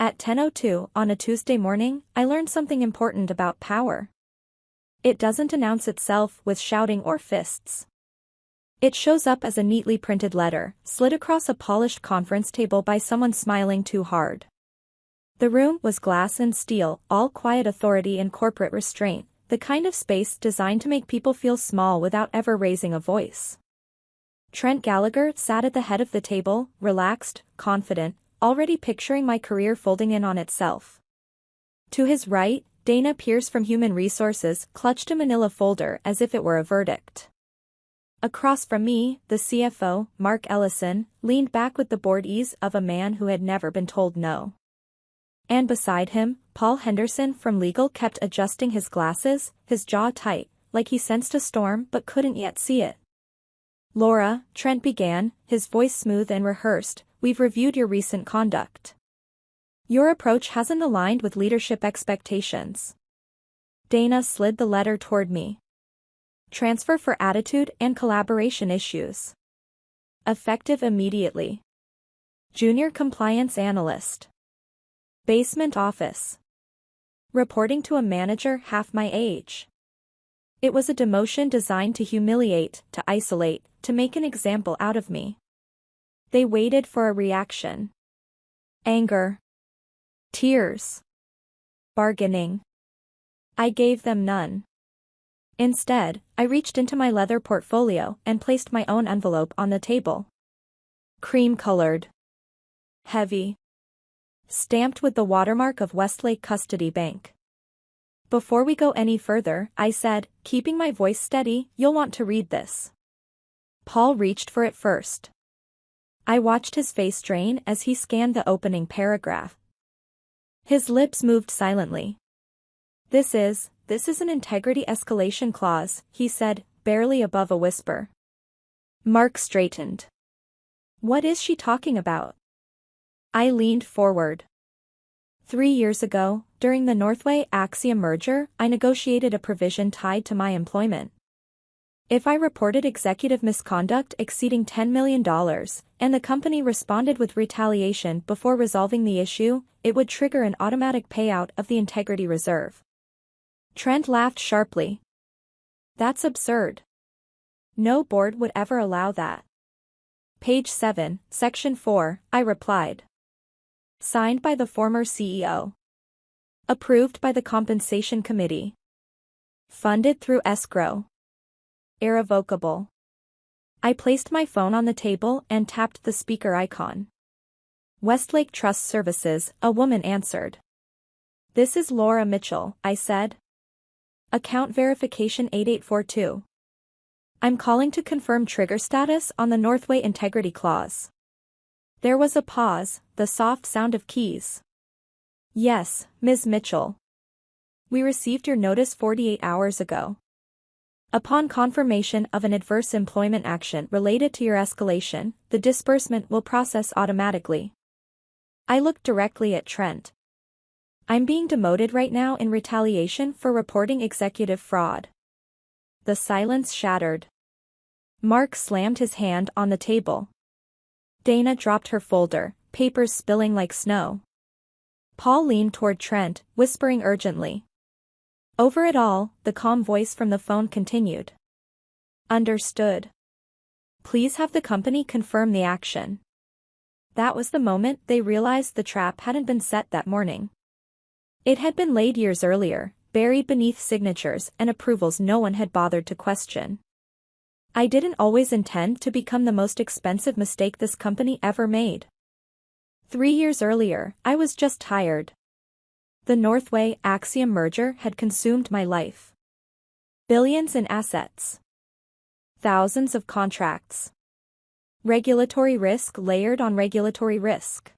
At 10:02 on a Tuesday morning, I learned something important about power. It doesn't announce itself with shouting or fists. It shows up as a neatly printed letter, slid across a polished conference table by someone smiling too hard. The room was glass and steel, all quiet authority and corporate restraint, the kind of space designed to make people feel small without ever raising a voice. Trent Gallagher sat at the head of the table, relaxed, confident, already picturing my career folding in on itself. To his right, Dana Pierce from Human Resources clutched a manila folder as if it were a verdict. Across from me, the CFO, Mark Ellison, leaned back with the bored ease of a man who had never been told no. And beside him, Paul Henderson from legal kept adjusting his glasses, his jaw tight, like he sensed a storm but couldn't yet see it. "Laura," Trent began, his voice smooth and rehearsed, "we've reviewed your recent conduct. Your approach hasn't aligned with leadership expectations." Dana slid the letter toward me. "Transfer for attitude and collaboration issues. Effective immediately. Junior compliance analyst. Basement office. Reporting to a manager half my age." It was a demotion designed to humiliate, to isolate, to make an example out of me. They waited for a reaction. Anger. Tears. Bargaining. I gave them none. Instead, I reached into my leather portfolio and placed my own envelope on the table. Cream-colored. Heavy. Stamped with the watermark of Westlake Custody Bank. "Before we go any further," I said, keeping my voice steady, "you'll want to read this." Paul reached for it first. I watched his face drain as he scanned the opening paragraph. His lips moved silently. This is an integrity escalation clause," he said, barely above a whisper. Mark straightened. "What is she talking about?" I leaned forward. 3 years ago, during the Northway Axiom merger, I negotiated a provision tied to my employment. If I reported executive misconduct exceeding $10 million, and the company responded with retaliation before resolving the issue, it would trigger an automatic payout of the integrity reserve. Trent laughed sharply. "That's absurd. No board would ever allow that." "Page 7, Section 4, I replied. "Signed by the former CEO. Approved by the Compensation Committee. Funded through escrow. Irrevocable." I placed my phone on the table and tapped the speaker icon. "Westlake Trust Services," a woman answered. "This is Laura Mitchell," I said. "Account verification 8842. I'm calling to confirm trigger status on the Northway Integrity Clause." There was a pause, the soft sound of keys. "Yes, Ms. Mitchell. We received your notice 48 hours ago. Upon confirmation of an adverse employment action related to your escalation, the disbursement will process automatically." I looked directly at Trent. "I'm being demoted right now in retaliation for reporting executive fraud." The silence shattered. Mark slammed his hand on the table. Dana dropped her folder, papers spilling like snow. Paul leaned toward Trent, whispering urgently. Over it all, the calm voice from the phone continued. "Understood. Please have the company confirm the action." That was the moment they realized the trap hadn't been set that morning. It had been laid years earlier, buried beneath signatures and approvals no one had bothered to question. I didn't always intend to become the most expensive mistake this company ever made. 3 years earlier, I was just tired. The Northway Axiom merger had consumed my life. Billions in assets. Thousands of contracts. Regulatory risk layered on regulatory risk.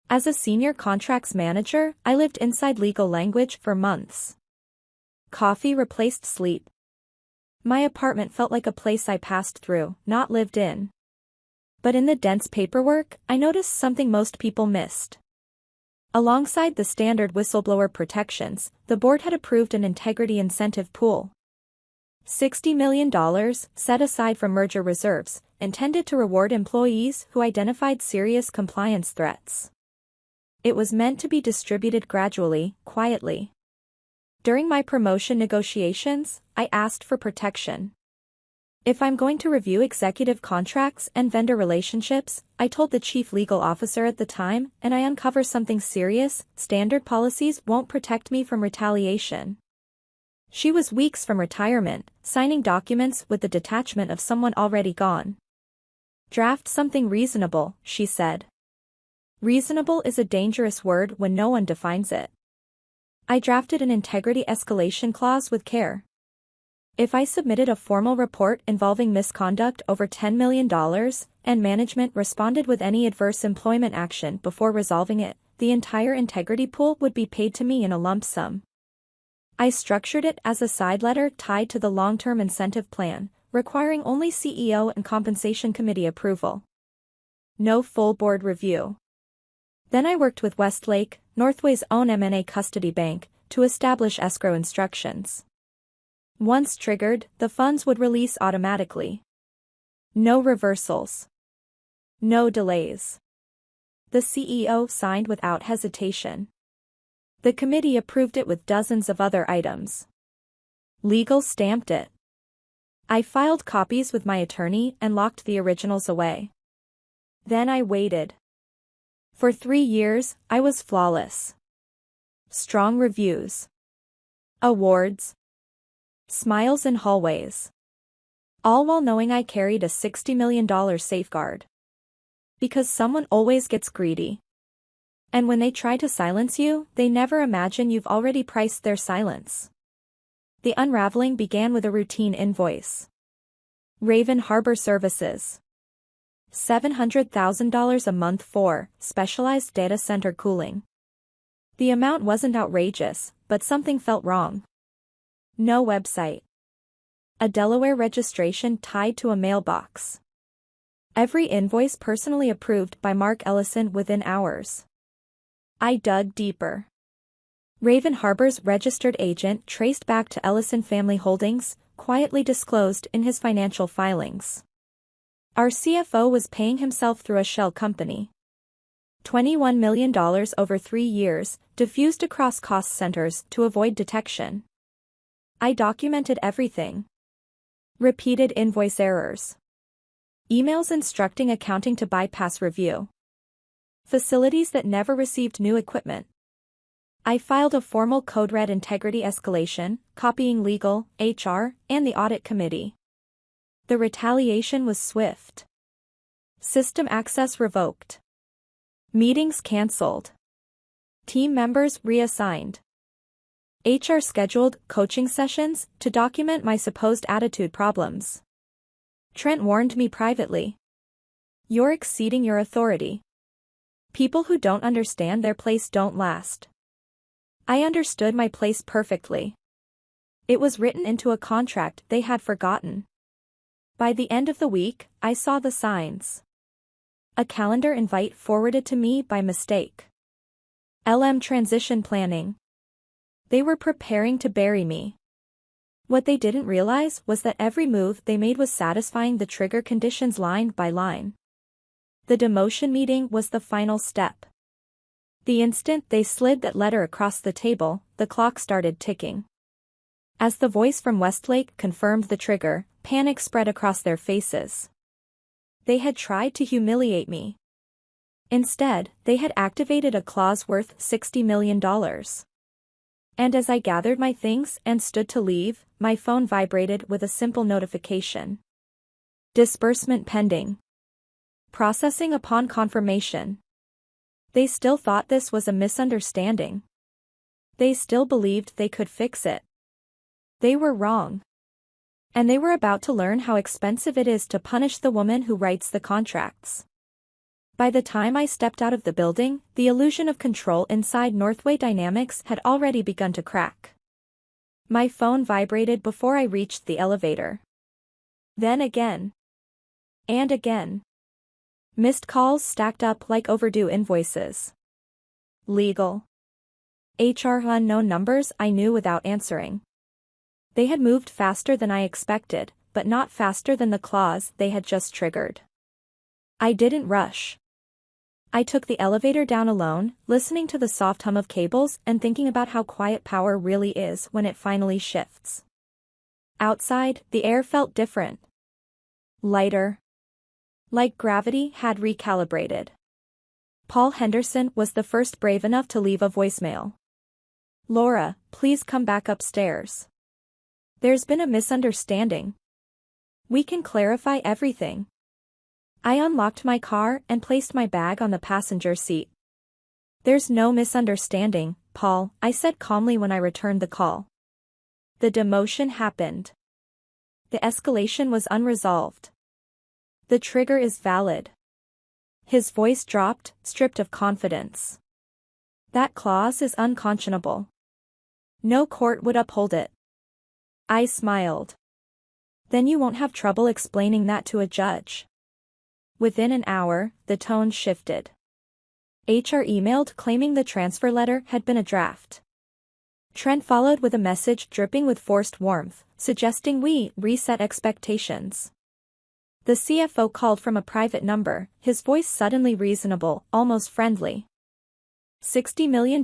As a senior contracts manager, I lived inside legal language for months. Coffee replaced sleep. My apartment felt like a place I passed through, not lived in. But in the dense paperwork, I noticed something most people missed. Alongside the standard whistleblower protections, the board had approved an integrity incentive pool. $60 million, set aside from merger reserves, intended to reward employees who identified serious compliance threats. It was meant to be distributed gradually, quietly. During my promotion negotiations, I asked for protection. If I'm going to review executive contracts and vendor relationships, I told the chief legal officer at the time, and I uncover something serious, standard policies won't protect me from retaliation. She was weeks from retirement, signing documents with the detachment of someone already gone. Draft something reasonable, she said. Reasonable is a dangerous word when no one defines it. I drafted an integrity escalation clause with care. If I submitted a formal report involving misconduct over $10 million, and management responded with any adverse employment action before resolving it, the entire integrity pool would be paid to me in a lump sum. I structured it as a side letter tied to the long-term incentive plan, requiring only CEO and compensation committee approval. No full board review. Then I worked with Westlake, Northway's own M&A custody bank, to establish escrow instructions. Once triggered, the funds would release automatically. No reversals. No delays. The CEO signed without hesitation. The committee approved it with dozens of other items. Legal stamped it. I filed copies with my attorney and locked the originals away. Then I waited. For 3 years, I was flawless. Strong reviews. Awards. Smiles in hallways. All while knowing I carried a $60 million safeguard. Because someone always gets greedy. And when they try to silence you, they never imagine you've already priced their silence. The unraveling began with a routine invoice. Raven Harbor Services. $700,000 a month for specialized data center cooling. The amount wasn't outrageous, but something felt wrong. No website. A Delaware registration tied to a mailbox. Every invoice personally approved by Mark Ellison within hours. I dug deeper. Raven Harbor's registered agent traced back to Ellison Family Holdings, quietly disclosed in his financial filings. Our CFO was paying himself through a shell company. $21 million over 3 years, diffused across cost centers to avoid detection. I documented everything. Repeated invoice errors. Emails instructing accounting to bypass review. Facilities that never received new equipment. I filed a formal code red integrity escalation, copying legal, HR, and the audit committee. The retaliation was swift. System access revoked. Meetings canceled. Team members reassigned. HR scheduled coaching sessions to document my supposed attitude problems. Trent warned me privately. You're exceeding your authority. People who don't understand their place don't last. I understood my place perfectly. It was written into a contract they had forgotten. By the end of the week, I saw the signs. A calendar invite forwarded to me by mistake. LM transition planning. They were preparing to bury me. What they didn't realize was that every move they made was satisfying the trigger conditions line by line. The demotion meeting was the final step. The instant they slid that letter across the table, the clock started ticking. As the voice from Westlake confirmed the trigger, panic spread across their faces. They had tried to humiliate me. Instead, they had activated a clause worth $60 million. And as I gathered my things and stood to leave, my phone vibrated with a simple notification. Disbursement pending. Processing upon confirmation. They still thought this was a misunderstanding. They still believed they could fix it. They were wrong. And they were about to learn how expensive it is to punish the woman who writes the contracts. By the time I stepped out of the building, the illusion of control inside Northway Dynamics had already begun to crack. My phone vibrated before I reached the elevator. Then again. And again. Missed calls stacked up like overdue invoices. Legal. HR unknown numbers I knew without answering. They had moved faster than I expected, but not faster than the clause they had just triggered. I didn't rush. I took the elevator down alone, listening to the soft hum of cables and thinking about how quiet power really is when it finally shifts. Outside, the air felt different. Lighter. Like gravity had recalibrated. Paul Henderson was the first brave enough to leave a voicemail. "Laura, please come back upstairs. There's been a misunderstanding. We can clarify everything." I unlocked my car and placed my bag on the passenger seat. "There's no misunderstanding, Paul," I said calmly when I returned the call. "The demotion happened. The escalation was unresolved. The trigger is valid." His voice dropped, stripped of confidence. "That clause is unconscionable. No court would uphold it." I smiled. "Then you won't have trouble explaining that to a judge." Within an hour, the tone shifted. HR emailed claiming the transfer letter had been a draft. Trent followed with a message dripping with forced warmth, suggesting we reset expectations. The CFO called from a private number, his voice suddenly reasonable, almost friendly. $60 million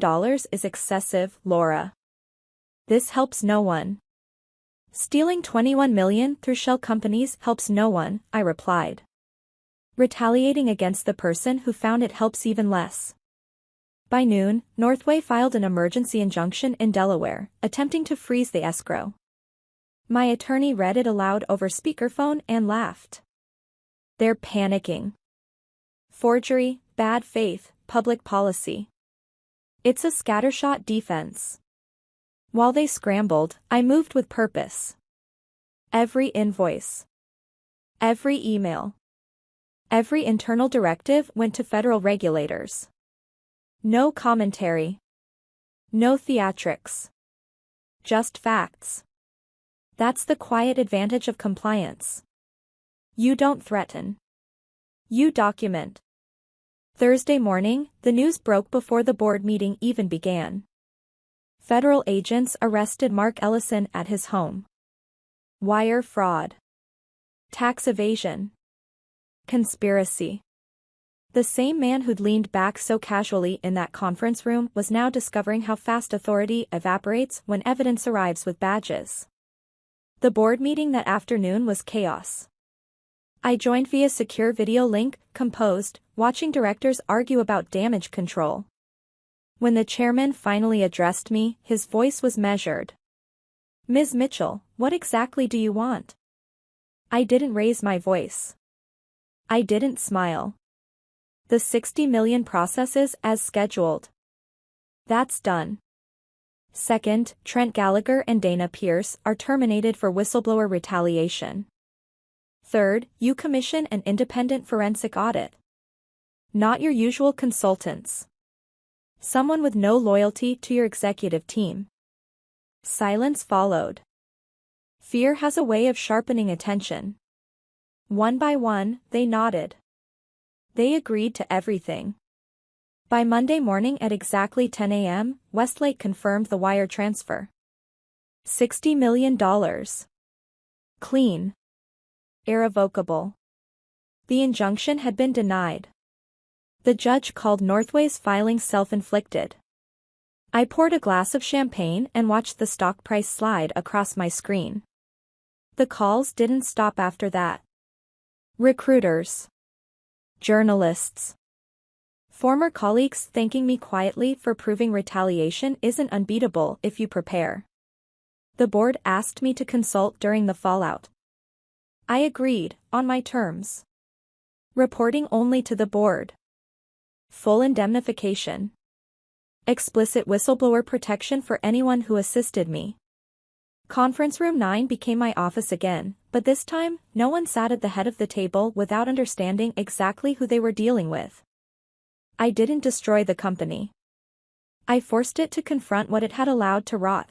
is excessive, Laura. This helps no one. Stealing $21 million through shell companies helps no one, I replied. Retaliating against the person who found it helps even less. By noon, Northway filed an emergency injunction in Delaware, attempting to freeze the escrow. My attorney read it aloud over speakerphone and laughed. "They're panicking. Forgery, bad faith, public policy. It's a scattershot defense." While they scrambled, I moved with purpose. Every invoice. Every email. Every internal directive went to federal regulators. No commentary. No theatrics. Just facts. That's the quiet advantage of compliance. You don't threaten. You document. Thursday morning, the news broke before the board meeting even began. Federal agents arrested Mark Ellison at his home. Wire fraud. Tax evasion. Conspiracy. The same man who'd leaned back so casually in that conference room was now discovering how fast authority evaporates when evidence arrives with badges. The board meeting that afternoon was chaos. I joined via secure video link, composed, watching directors argue about damage control. When the chairman finally addressed me, his voice was measured. "Ms. Mitchell, what exactly do you want?" I didn't raise my voice. I didn't smile. "The $60 million processes as scheduled. That's done. Second, Trent Gallagher and Dana Pierce are terminated for whistleblower retaliation. Third, you commission an independent forensic audit. Not your usual consultants. Someone with no loyalty to your executive team." Silence followed. Fear has a way of sharpening attention. One by one, they nodded. They agreed to everything. By Monday morning at exactly 10 a.m., Westlake confirmed the wire transfer. $60 million. Clean. Irrevocable. The injunction had been denied. The judge called Northway's filing self-inflicted. I poured a glass of champagne and watched the stock price slide across my screen. The calls didn't stop after that. Recruiters. Journalists. Former colleagues thanking me quietly for proving retaliation isn't unbeatable if you prepare. The board asked me to consult during the fallout. I agreed, on my terms. Reporting only to the board. Full indemnification. Explicit whistleblower protection for anyone who assisted me. Conference room 9 became my office again, but this time, no one sat at the head of the table without understanding exactly who they were dealing with. I didn't destroy the company. I forced it to confront what it had allowed to rot.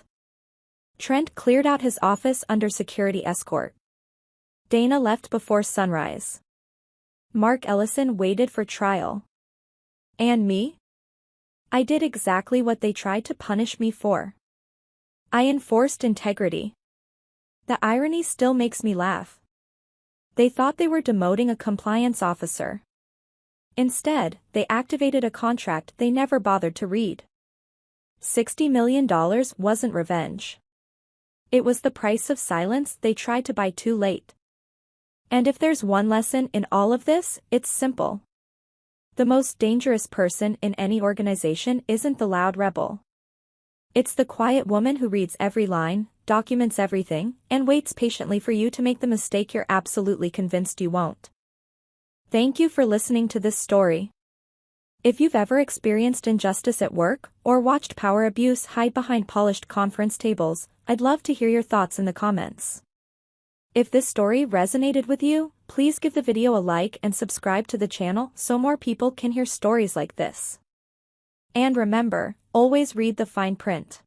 Trent cleared out his office under security escort. Dana left before sunrise. Mark Ellison waited for trial. And me? I did exactly what they tried to punish me for. I enforced integrity. The irony still makes me laugh. They thought they were demoting a compliance officer. Instead, they activated a contract they never bothered to read. $60 million wasn't revenge. It was the price of silence they tried to buy too late. And if there's one lesson in all of this, it's simple. The most dangerous person in any organization isn't the loud rebel. It's the quiet woman who reads every line, documents everything, and waits patiently for you to make the mistake you're absolutely convinced you won't. Thank you for listening to this story. If you've ever experienced injustice at work, or watched power abuse hide behind polished conference tables, I'd love to hear your thoughts in the comments. If this story resonated with you, please give the video a like and subscribe to the channel so more people can hear stories like this. And remember, always read the fine print.